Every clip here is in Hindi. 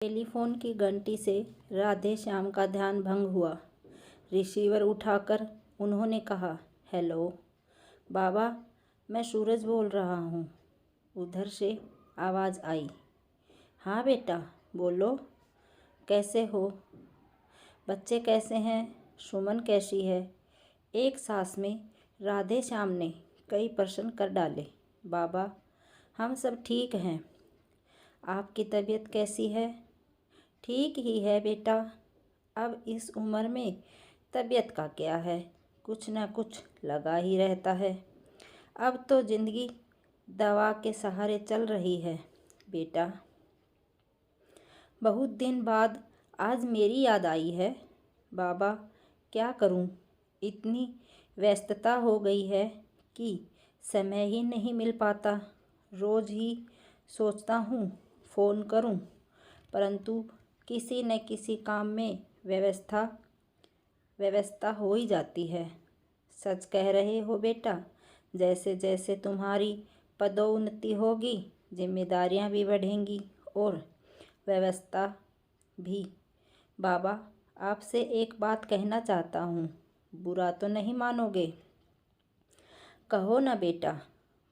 टेलीफोन की घंटी से राधे श्याम का ध्यान भंग हुआ। रिसीवर उठाकर उन्होंने कहा, हेलो बाबा, मैं सूरज बोल रहा हूँ। उधर से आवाज़ आई, हाँ बेटा बोलो, कैसे हो? बच्चे कैसे हैं? सुमन कैसी है? एक सांस में राधे श्याम ने कई प्रश्न कर डाले। बाबा, हम सब ठीक हैं। आपकी तबीयत कैसी है? ठीक ही है बेटा, अब इस उम्र में तबीयत का क्या है, कुछ ना कुछ लगा ही रहता है। अब तो ज़िंदगी दवा के सहारे चल रही है बेटा। बहुत दिन बाद आज मेरी याद आई है। बाबा, क्या करूं, इतनी व्यस्तता हो गई है कि समय ही नहीं मिल पाता। रोज़ ही सोचता हूँ फ़ोन करूं, परंतु किसी न किसी काम में व्यवस्था हो ही जाती है। सच कह रहे हो बेटा, जैसे जैसे तुम्हारी पदोन्नति होगी, जिम्मेदारियां भी बढ़ेंगी और व्यवस्था भी। बाबा, आपसे एक बात कहना चाहता हूँ, बुरा तो नहीं मानोगे? कहो ना बेटा,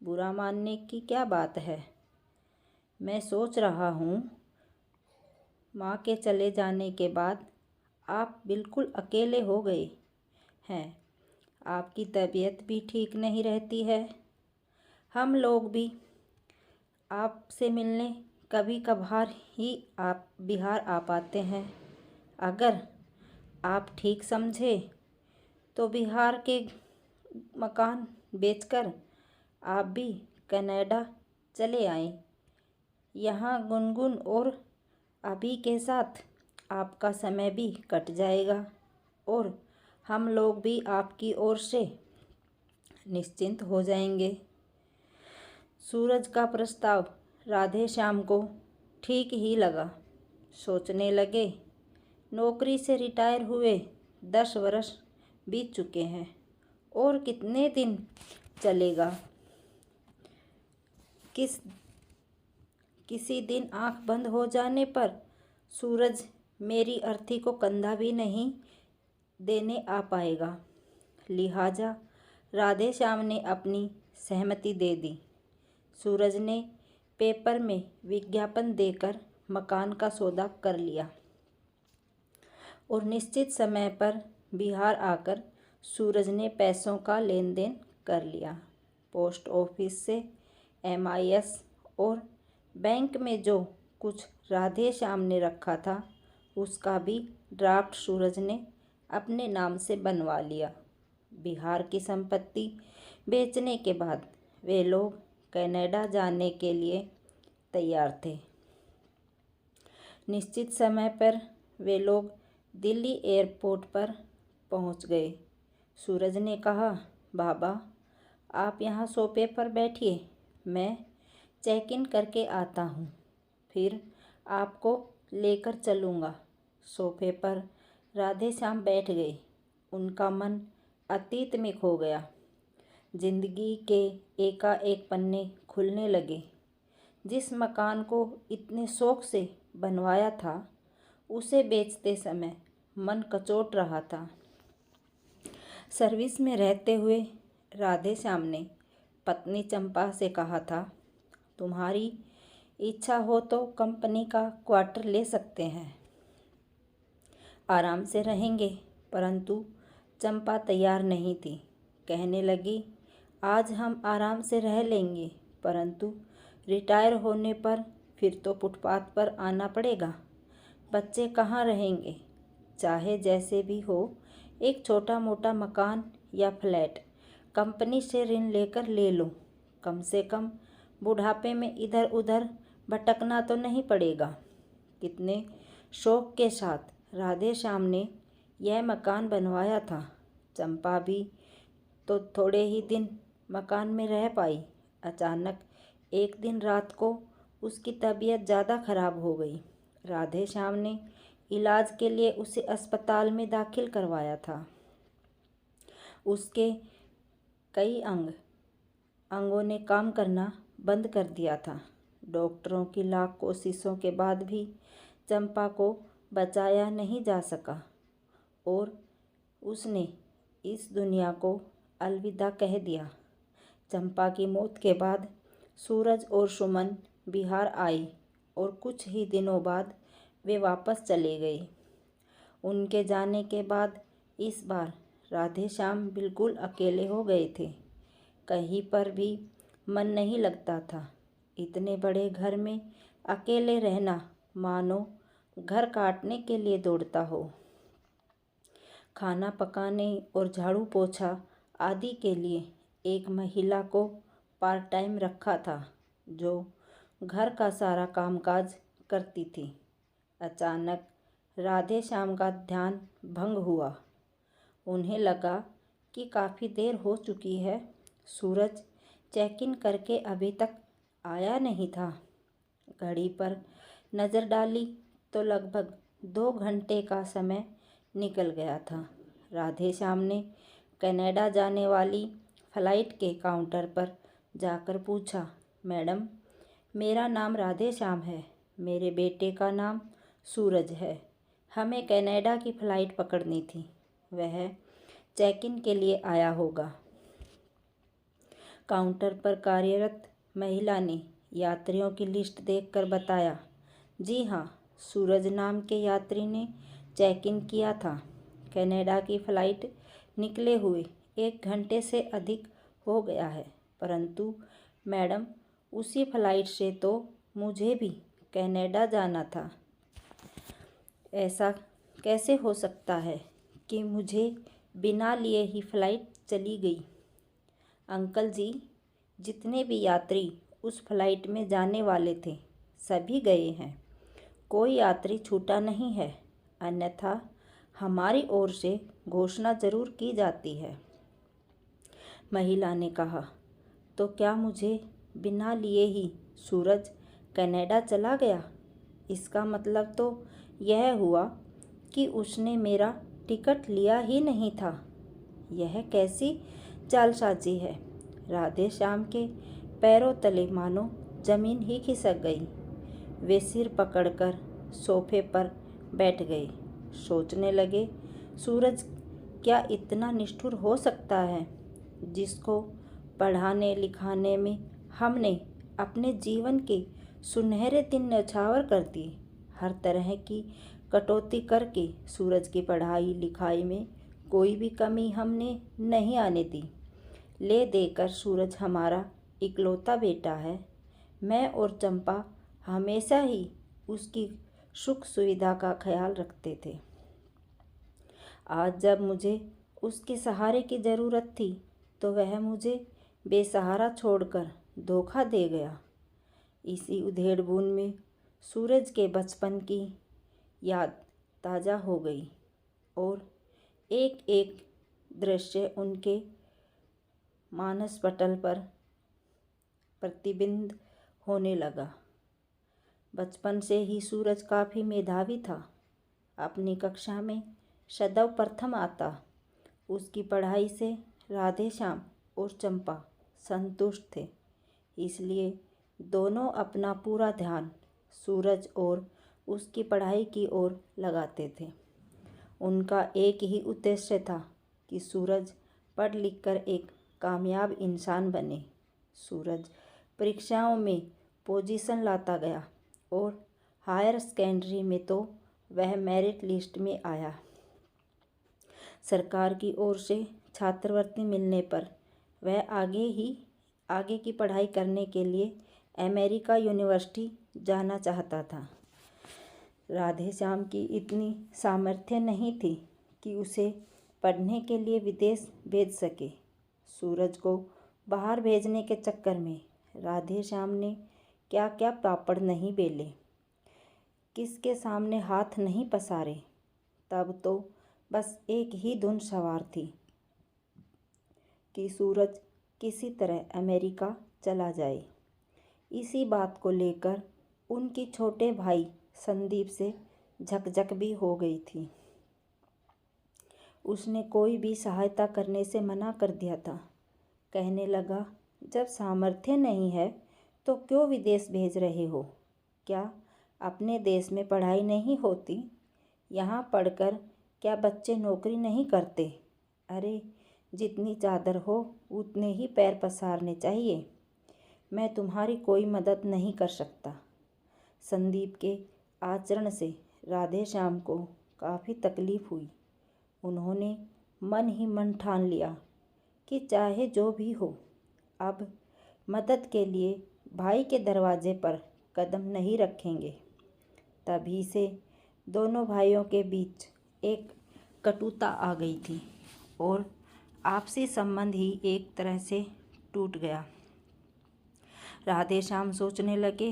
बुरा मानने की क्या बात है। मैं सोच रहा हूँ, माँ के चले जाने के बाद आप बिल्कुल अकेले हो गए हैं। आपकी तबीयत भी ठीक नहीं रहती है। हम लोग भी आपसे मिलने कभी कभार ही आप बिहार आ पाते हैं। अगर आप ठीक समझे तो बिहार के मकान बेचकर आप भी कनाडा चले आएं। यहाँ गुनगुन और अभी के साथ आपका समय भी कट जाएगा और हम लोग भी आपकी ओर से निश्चिंत हो जाएंगे। सूरज का प्रस्ताव राधे श्याम को ठीक ही लगा। सोचने लगे, नौकरी से रिटायर हुए 10 वर्ष बीत चुके हैं और कितने दिन चलेगा। किसी दिन आंख बंद हो जाने पर सूरज मेरी अर्थी को कंधा भी नहीं देने आ पाएगा। लिहाजा राधे श्याम ने अपनी सहमति दे दी। सूरज ने पेपर में विज्ञापन देकर मकान का सौदा कर लिया और निश्चित समय पर बिहार आकर सूरज ने पैसों का लेन देन कर लिया। पोस्ट ऑफिस से MIS और बैंक में जो कुछ राधे श्याम ने रखा था उसका भी ड्राफ्ट सूरज ने अपने नाम से बनवा लिया। बिहार की संपत्ति बेचने के बाद वे लोग कनाडा जाने के लिए तैयार थे। निश्चित समय पर वे लोग दिल्ली एयरपोर्ट पर पहुंच गए। सूरज ने कहा, बाबा आप यहाँ सोफे पर बैठिए, मैं चेक इन करके आता हूँ, फिर आपको लेकर चलूँगा। सोफे पर राधे श्याम बैठ गए। उनका मन अतीत में खो गया। जिंदगी के एकाएक पन्ने खुलने लगे। जिस मकान को इतने शौक से बनवाया था उसे बेचते समय मन कचोट रहा था। सर्विस में रहते हुए राधे श्याम ने पत्नी चंपा से कहा था, तुम्हारी इच्छा हो तो कंपनी का क्वार्टर ले सकते हैं, आराम से रहेंगे। परंतु चंपा तैयार नहीं थी। कहने लगी, आज हम आराम से रह लेंगे, परंतु रिटायर होने पर फिर तो फुटपाथ पर आना पड़ेगा। बच्चे कहाँ रहेंगे? चाहे जैसे भी हो, एक छोटा मोटा मकान या फ्लैट कंपनी से ऋण लेकर ले लो। कम से कम बुढ़ापे में इधर उधर भटकना तो नहीं पड़ेगा। कितने शौक के साथ राधे श्याम ने यह मकान बनवाया था। चंपा भी तो थोड़े ही दिन मकान में रह पाई। अचानक एक दिन रात को उसकी तबीयत ज़्यादा खराब हो गई। राधे श्याम ने इलाज के लिए उसे अस्पताल में दाखिल करवाया था। उसके कई अंगों ने काम करना बंद कर दिया था। डॉक्टरों की लाख कोशिशों के बाद भी चंपा को बचाया नहीं जा सका और उसने इस दुनिया को अलविदा कह दिया। चंपा की मौत के बाद सूरज और सुमन बिहार आए और कुछ ही दिनों बाद वे वापस चले गए। उनके जाने के बाद इस बार राधे श्याम बिल्कुल अकेले हो गए थे। कहीं पर भी मन नहीं लगता था। इतने बड़े घर में अकेले रहना मानो घर काटने के लिए दौड़ता हो। खाना पकाने और झाड़ू पोछा आदि के लिए एक महिला को पार्ट टाइम रखा था, जो घर का सारा कामकाज करती थी। अचानक राधे श्याम का ध्यान भंग हुआ। उन्हें लगा कि काफ़ी देर हो चुकी है। सूरज चेक इन करके अभी तक आया नहीं था। घड़ी पर नज़र डाली तो लगभग 2 घंटे का समय निकल गया था। राधे श्याम ने कनाडा जाने वाली फ़्लाइट के काउंटर पर जाकर पूछा, मैडम, मेरा नाम राधे श्याम है। मेरे बेटे का नाम सूरज है। हमें कनाडा की फ़्लाइट पकड़नी थी। वह चेक इन के लिए आया होगा। काउंटर पर कार्यरत महिला ने यात्रियों की लिस्ट देखकर बताया, जी हाँ, सूरज नाम के यात्री ने चेक इन किया था। कनाडा की फ़्लाइट निकले हुए 1 घंटे से अधिक हो गया है। परंतु मैडम, उसी फ़्लाइट से तो मुझे भी कनाडा जाना था। ऐसा कैसे हो सकता है कि मुझे बिना लिए ही फ़्लाइट चली गई? अंकल जी, जितने भी यात्री उस फ़्लाइट में जाने वाले थे सभी गए हैं। कोई यात्री छूटा नहीं है, अन्यथा हमारी ओर से घोषणा ज़रूर की जाती है। महिला ने कहा, तो क्या मुझे बिना लिए ही सूरज कनाडा चला गया? इसका मतलब तो यह हुआ कि उसने मेरा टिकट लिया ही नहीं था। यह कैसी चालसाज़ी है? राधे श्याम के पैरों तले मानो जमीन ही खिसक गई। वे सिर पकड़कर सोफे पर बैठ गए। सोचने लगे, सूरज क्या इतना निष्ठुर हो सकता है, जिसको पढ़ाने लिखाने में हमने अपने जीवन के सुनहरे दिन न्यौछावर कर दिए। हर तरह की कटौती करके सूरज की पढ़ाई लिखाई में कोई भी कमी हमने नहीं आने दी। ले देकर सूरज हमारा इकलौता बेटा है। मैं और चंपा हमेशा ही उसकी सुख सुविधा का ख्याल रखते थे। आज जब मुझे उसके सहारे की ज़रूरत थी तो वह मुझे बेसहारा छोड़कर धोखा दे गया। इसी उधेड़-बुन में सूरज के बचपन की याद ताज़ा हो गई और एक एक दृश्य उनके मानस पटल पर प्रतिबिंबित होने लगा। बचपन से ही सूरज काफ़ी मेधावी था। अपनी कक्षा में सदैव प्रथम आता। उसकी पढ़ाई से राधे श्याम और चंपा संतुष्ट थे। इसलिए दोनों अपना पूरा ध्यान सूरज और उसकी पढ़ाई की ओर लगाते थे। उनका एक ही उद्देश्य था कि सूरज पढ़ लिख कर एक कामयाब इंसान बने। सूरज परीक्षाओं में पोजीशन लाता गया और हायर सेकेंडरी में तो वह मेरिट लिस्ट में आया। सरकार की ओर से छात्रवृत्ति मिलने पर वह आगे की पढ़ाई करने के लिए अमेरिका यूनिवर्सिटी जाना चाहता था। राधे श्याम की इतनी सामर्थ्य नहीं थी कि उसे पढ़ने के लिए विदेश भेज सके। सूरज को बाहर भेजने के चक्कर में राधे श्याम ने क्या क्या पापड़ नहीं बेले, किसके सामने हाथ नहीं पसारे। तब तो बस एक ही धुन सवार थी कि सूरज किसी तरह अमेरिका चला जाए। इसी बात को लेकर उनकी छोटे भाई संदीप से झकझक भी हो गई थी। उसने कोई भी सहायता करने से मना कर दिया था। कहने लगा, जब सामर्थ्य नहीं है तो क्यों विदेश भेज रहे हो? क्या अपने देश में पढ़ाई नहीं होती? यहाँ पढ़कर क्या बच्चे नौकरी नहीं करते? अरे, जितनी चादर हो उतने ही पैर पसारने चाहिए। मैं तुम्हारी कोई मदद नहीं कर सकता। संदीप के आचरण से राधेश्याम को काफ़ी तकलीफ हुई। उन्होंने मन ही मन ठान लिया कि चाहे जो भी हो, अब मदद के लिए भाई के दरवाजे पर कदम नहीं रखेंगे। तभी से दोनों भाइयों के बीच एक कटुता आ गई थी और आपसी संबंध ही एक तरह से टूट गया। राधेश्याम सोचने लगे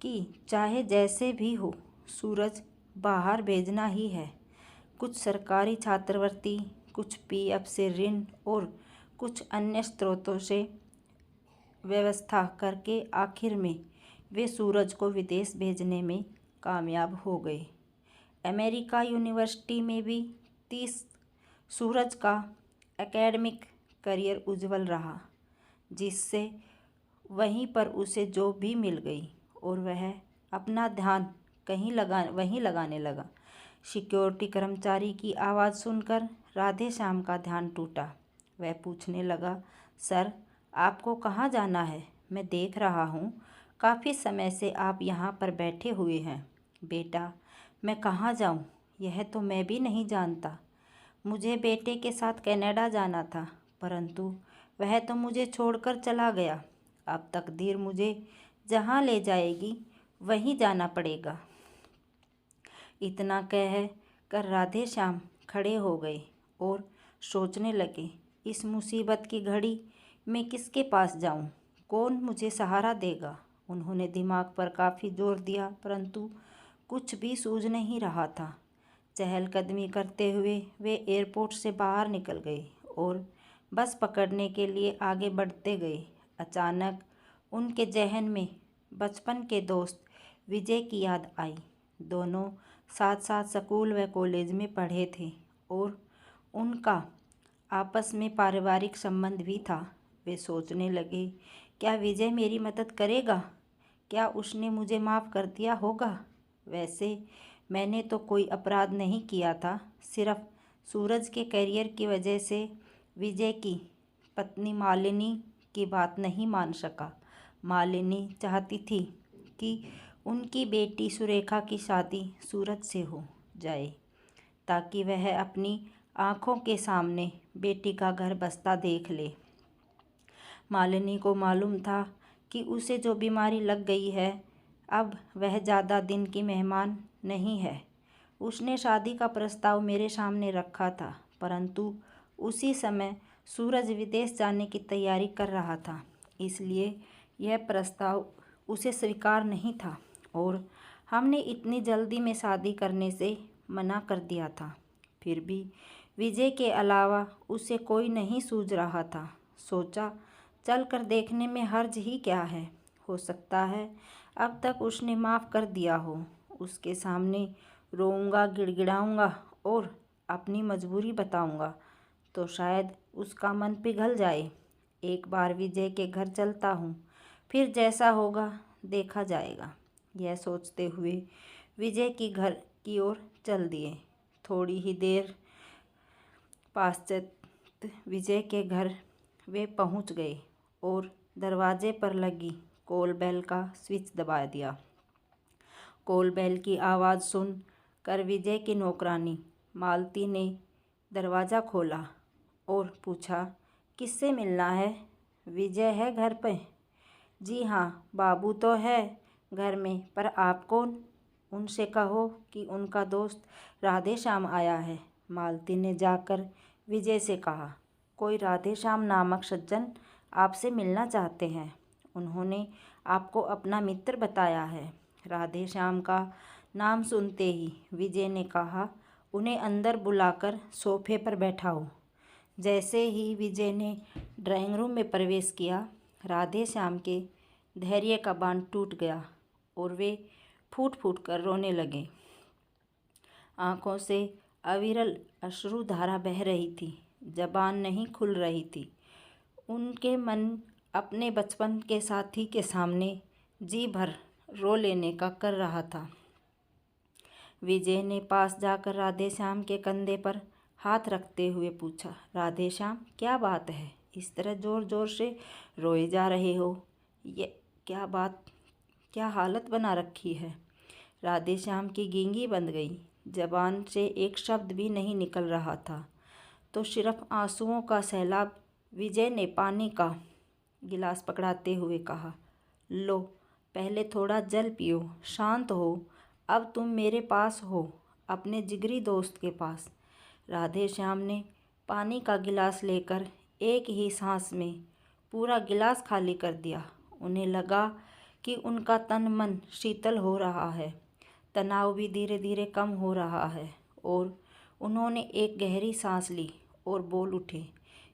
कि चाहे जैसे भी हो, सूरज बाहर भेजना ही है। कुछ सरकारी छात्रवृत्ति, कुछ पीएफ से ऋण और कुछ अन्य स्रोतों से व्यवस्था करके आखिर में वे सूरज को विदेश भेजने में कामयाब हो गए। अमेरिका यूनिवर्सिटी में भी 30 सूरज का एकेडमिक करियर उज्जवल रहा, जिससे वहीं पर उसे जॉब भी मिल गई और वह अपना ध्यान वहीं लगाने लगा। सिक्योरिटी कर्मचारी की आवाज़ सुनकर राधेश्याम का ध्यान टूटा। वह पूछने लगा, सर, आपको कहाँ जाना है? मैं देख रहा हूँ काफ़ी समय से आप यहाँ पर बैठे हुए हैं। बेटा, मैं कहाँ जाऊँ, यह तो मैं भी नहीं जानता। मुझे बेटे के साथ कनाडा जाना था, परंतु वह तो मुझे छोड़कर चला गया। अब तकदीर मुझे जहाँ ले जाएगी वहीं जाना पड़ेगा। इतना कह कर राधेश्याम खड़े हो गए और सोचने लगे, इस मुसीबत की घड़ी में किसके पास जाऊं? कौन मुझे सहारा देगा? उन्होंने दिमाग पर काफ़ी जोर दिया, परंतु कुछ भी सूझ नहीं रहा था। चहलकदमी करते हुए वे एयरपोर्ट से बाहर निकल गए और बस पकड़ने के लिए आगे बढ़ते गए। अचानक उनके जहन में बचपन के दोस्त विजय की याद आई। दोनों साथ साथ स्कूल व कॉलेज में पढ़े थे और उनका आपस में पारिवारिक संबंध भी था। वे सोचने लगे, क्या विजय मेरी मदद करेगा? क्या उसने मुझे माफ़ कर दिया होगा? वैसे मैंने तो कोई अपराध नहीं किया था, सिर्फ सूरज के करियर की वजह से विजय की पत्नी मालिनी की बात नहीं मान सका। मालिनी चाहती थी कि उनकी बेटी सुरेखा की शादी सूरज से हो जाए, ताकि वह अपनी आँखों के सामने बेटी का घर बसता देख ले। मालिनी को मालूम था कि उसे जो बीमारी लग गई है, अब वह ज़्यादा दिन की मेहमान नहीं है। उसने शादी का प्रस्ताव मेरे सामने रखा था, परंतु उसी समय सूरज विदेश जाने की तैयारी कर रहा था, इसलिए यह प्रस्ताव उसे स्वीकार नहीं था और हमने इतनी जल्दी में शादी करने से मना कर दिया था। फिर भी विजय के अलावा उसे कोई नहीं सूझ रहा था। सोचा, चल कर देखने में हर्ज ही क्या है, हो सकता है अब तक उसने माफ़ कर दिया हो। उसके सामने रोऊंगा, गिड़गिड़ाऊंगा और अपनी मजबूरी बताऊंगा तो शायद उसका मन पिघल जाए। एक बार विजय के घर चलता हूँ, फिर जैसा होगा देखा जाएगा। यह सोचते हुए विजय की घर की ओर चल दिए। थोड़ी ही देर पश्चात विजय के घर वे पहुँच गए और दरवाजे पर लगी कॉल बेल का स्विच दबा दिया। कॉल बेल की आवाज़ सुन कर विजय की नौकरानी मालती ने दरवाज़ा खोला और पूछा, किससे मिलना है? विजय है घर पे? जी हाँ, बाबू तो है घर में, पर आप कौन? उनसे कहो कि उनका दोस्त राधेश्याम आया है। मालती ने जाकर विजय से कहा, कोई राधेश्याम नामक सज्जन आपसे मिलना चाहते हैं। उन्होंने आपको अपना मित्र बताया है। राधेश्याम का नाम सुनते ही विजय ने कहा, उन्हें अंदर बुलाकर सोफे पर बैठाओ। जैसे ही विजय ने ड्राइंग रूम में प्रवेश किया, राधेश्याम के धैर्य का बांध टूट गया और वे फूट फूट कर रोने लगे। आँखों से अविरल अश्रुधारा बह रही थी, जबान नहीं खुल रही थी। उनके मन अपने बचपन के साथी के सामने जी भर रो लेने का कर रहा था। विजय ने पास जाकर राधेश्याम के कंधे पर हाथ रखते हुए पूछा, राधेश्याम क्या बात है, इस तरह ज़ोर ज़ोर से रोए जा रहे हो? ये क्या बात, क्या हालत बना रखी है? राधेश्याम की गींगी बंद गई, जबान से एक शब्द भी नहीं निकल रहा था, तो सिर्फ आंसुओं का सैलाब। विजय ने पानी का गिलास पकड़ाते हुए कहा, लो पहले थोड़ा जल पियो, शांत हो। अब तुम मेरे पास हो, अपने जिगरी दोस्त के पास। राधेश्याम ने पानी का गिलास लेकर एक ही सांस में पूरा गिलास खाली कर दिया। उन्हें लगा कि उनका तन मन शीतल हो रहा है, तनाव भी धीरे धीरे कम हो रहा है, और उन्होंने एक गहरी सांस ली और बोल उठे,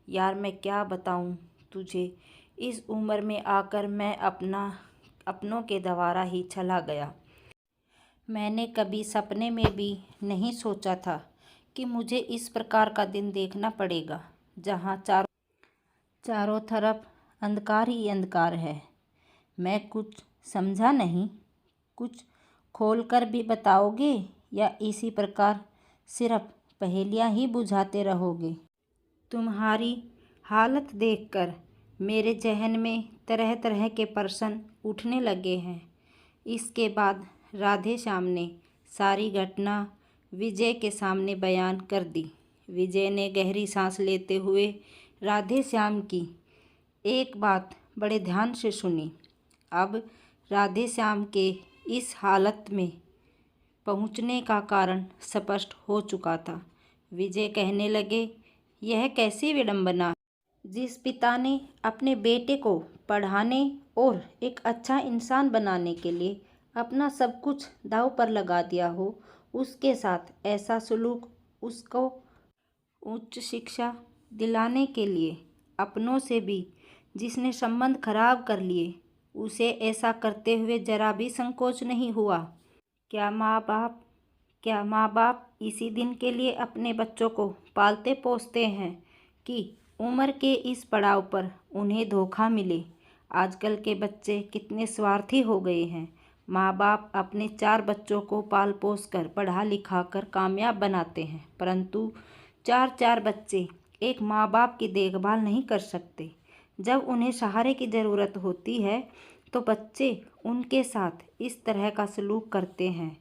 यार मैं क्या बताऊं तुझे, इस उम्र में आकर मैं अपनों के दवारा ही चला गया। मैंने कभी सपने में भी नहीं सोचा था कि मुझे इस प्रकार का दिन देखना पड़ेगा, जहाँ चारों तरफ अंधकार ही अंधकार है। मैं कुछ समझा नहीं, कुछ खोल कर भी बताओगे या इसी प्रकार सिर्फ पहेलियाँ ही बुझाते रहोगे? तुम्हारी हालत देखकर मेरे जहन में तरह तरह के प्रश्न उठने लगे हैं। इसके बाद राधेश्याम ने सारी घटना विजय के सामने बयान कर दी। विजय ने गहरी सांस लेते हुए राधेश्याम की एक बात बड़े ध्यान से सुनी। अब राधेश्याम के इस हालत में पहुंचने का कारण स्पष्ट हो चुका था। विजय कहने लगे, यह कैसी विडंबना, जिस पिता ने अपने बेटे को पढ़ाने और एक अच्छा इंसान बनाने के लिए अपना सब कुछ दांव पर लगा दिया हो, उसके साथ ऐसा सलूक, उसको उच्च शिक्षा दिलाने के लिए अपनों से भी जिसने संबंध खराब कर लिए, उसे ऐसा करते हुए जरा भी संकोच नहीं हुआ। क्या माँ बाप इसी दिन के लिए अपने बच्चों को पालते पोसते हैं कि उम्र के इस पड़ाव पर उन्हें धोखा मिले? आजकल के बच्चे कितने स्वार्थी हो गए हैं। माँ बाप अपने 4 बच्चों को पाल पोस कर पढ़ा लिखा कर कामयाब बनाते हैं, परंतु 4 बच्चे एक माँ बाप की देखभाल नहीं कर सकते। जब उन्हें सहारे की ज़रूरत होती है तो बच्चे उनके साथ इस तरह का सलूक करते हैं।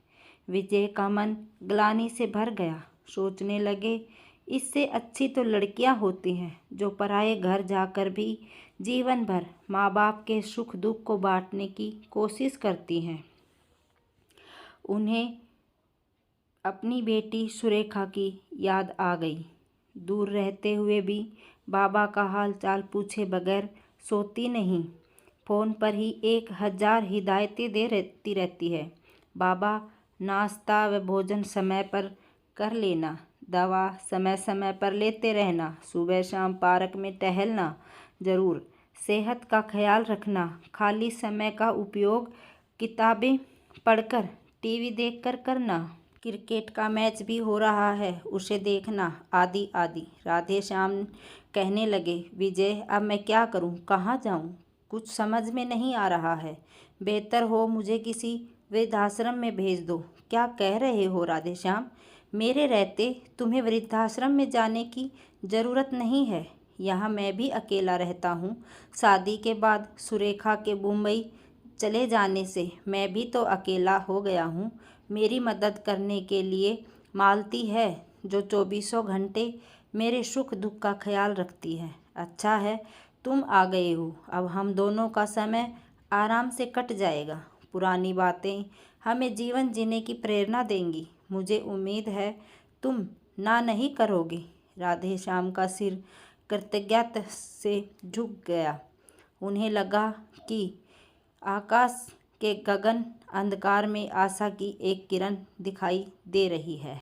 विजय का मन ग्लानि से भर गया। सोचने लगे, इससे अच्छी तो लड़कियां होती हैं जो पराये घर जाकर भी जीवन भर माँ बाप के सुख दुख को बांटने की कोशिश करती हैं। उन्हें अपनी बेटी सुरेखा की याद आ गई। दूर रहते हुए भी बाबा का हाल चाल पूछे बगैर सोती नहीं। फ़ोन पर ही 1000 हिदायतें देती रहती है। बाबा, नाश्ता व भोजन समय पर कर लेना, दवा समय समय पर लेते रहना, सुबह शाम पार्क में टहलना ज़रूर, सेहत का ख्याल रखना, खाली समय का उपयोग किताबें पढ़कर टीवी देखकर करना, क्रिकेट का मैच भी हो रहा है उसे देखना, आदि आदि। राधेश्याम कहने लगे, विजय अब मैं क्या करूं, कहाँ जाऊं, कुछ समझ में नहीं आ रहा है। बेहतर हो मुझे किसी वृद्धाश्रम में भेज दो। क्या कह रहे हो राधेश्याम? मेरे रहते तुम्हें वृद्धाश्रम में जाने की ज़रूरत नहीं है। यहाँ मैं भी अकेला रहता हूँ। शादी के बाद सुरेखा के मुंबई चले जाने से मैं भी तो अकेला हो गया हूँ। मेरी मदद करने के लिए मालती है जो 24 घंटे मेरे सुख दुख का ख्याल रखती है। अच्छा है तुम आ गए हो, अब हम दोनों का समय आराम से कट जाएगा। पुरानी बातें हमें जीवन जीने की प्रेरणा देंगी। मुझे उम्मीद है तुम ना नहीं करोगे। राधेश्याम का सिर कृतज्ञता से झुक गया। उन्हें लगा कि आकाश के गगन अंधकार में आशा की एक किरण दिखाई दे रही है।